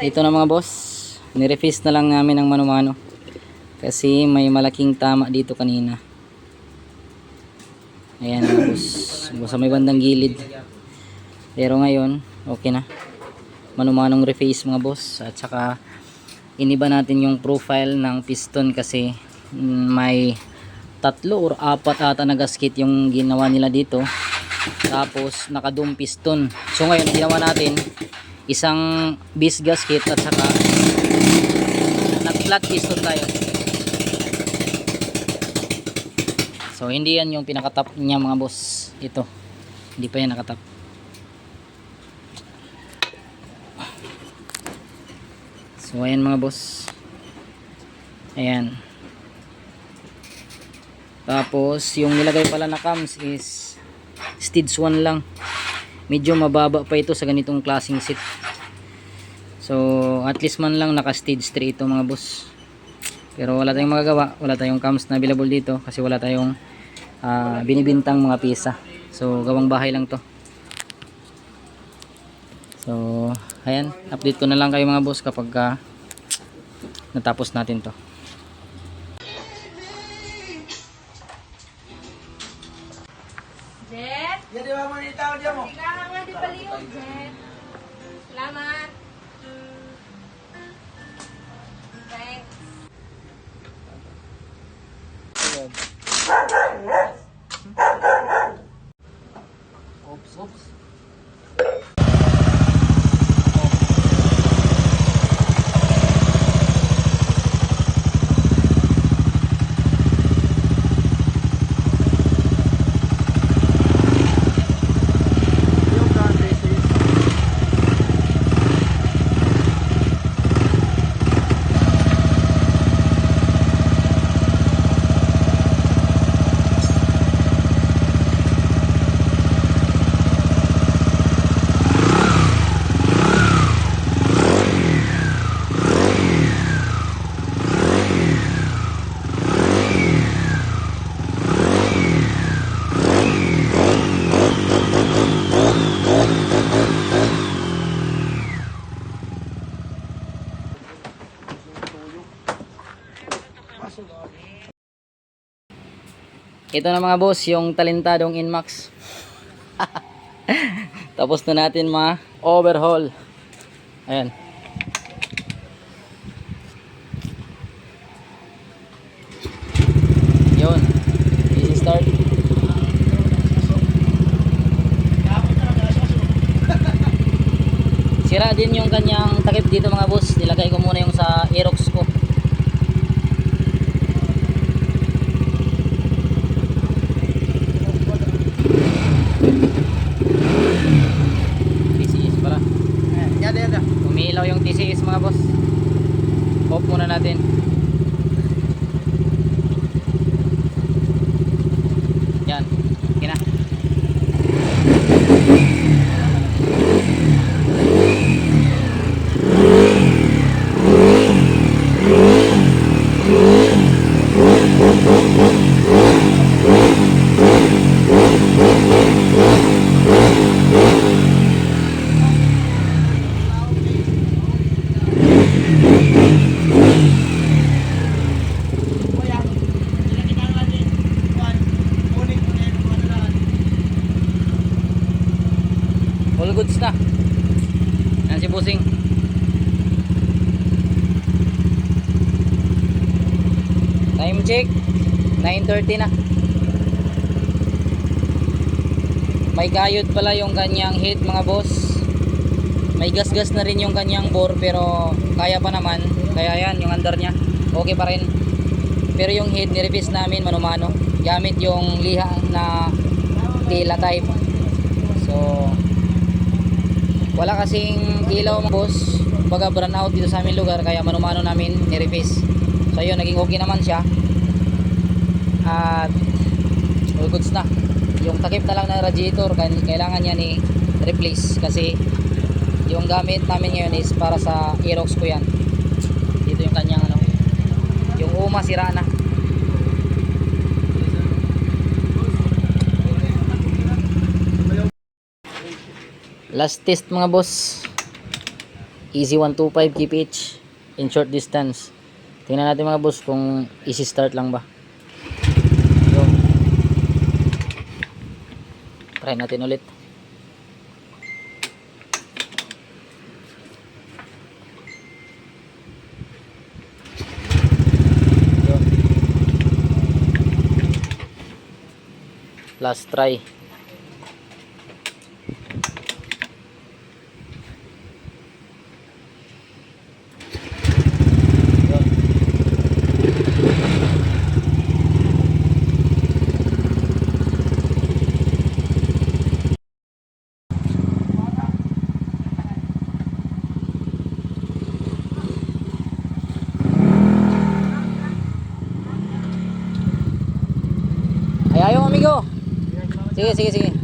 Ito na mga boss, nirefis na lang namin ng mano-mano kasi may malaking tama dito kanina. Ayan mga boss, sa may bandang gilid. Pero ngayon okay na, mano-manong reface mga boss. At saka iniba natin yung profile ng piston kasi may 3 or 4 ata na gasket yung ginawa nila dito, tapos naka-dome piston. So ngayon ginawa natin isang base gasket at saka nag-flat piston tayo. So hindi yan yung pinaka-top niya mga boss, ito hindi pa yan nakatap. So ayan mga boss, ayan. Tapos yung nilagay pala na cams is stage 1 lang, medyo mababa pa ito sa ganitong klaseng seat. So at least man lang naka stage 3 ito mga boss. Pero wala tayong magagawa, wala tayong cams na available dito kasi wala tayong binibintang mga pyesa. So gawang bahay lang to. So ayan, update ko na lang kayo mga boss kapag natapos natin to. Jet? Jadi ba mo ni tao diyan mo? Sigahan nga di paliw, Jet. Salamat. Thanks. Oops. Ito na mga boss, yung talentadong Inmax. Tapos na natin ma-overhaul. Ayan. Yun. Easy start. Sira din yung kanyang takip dito mga boss. Nilagay ko muna yung sa Aerox ko. TCS pala. Yada. Umiilaw yung TCS mga boss. Off muna natin. Yan. Okay na. All goods na. Yan si Busing. Time check 9:30 na. May gayod pala yung kanyang head mga boss. May gas-gas na rin yung kanyang bore pero kaya pa naman. Kaya yan yung under nya okay pa rin. Pero yung head nirepis namin mano-mano gamit yung liha na tila type. So wala kasing ilaw mga boss, baga brand out dito sa aming lugar, kaya mano-mano namin nirepis. So yun, naging okay naman siya at all goods na. Yung takip na lang na radiator kailangan niya ni replace kasi yung gamit namin ngayon is para sa Aerox ko yan. Dito yung kanyang yung uma sira na. Last test mga boss. Easy 125 kph in short distance. Tingnan natin mga boss kung easy start lang ba. Yo. Try natin ulit. Yo. Last try. Ay, ayaw amigo. Sige, sige, sige.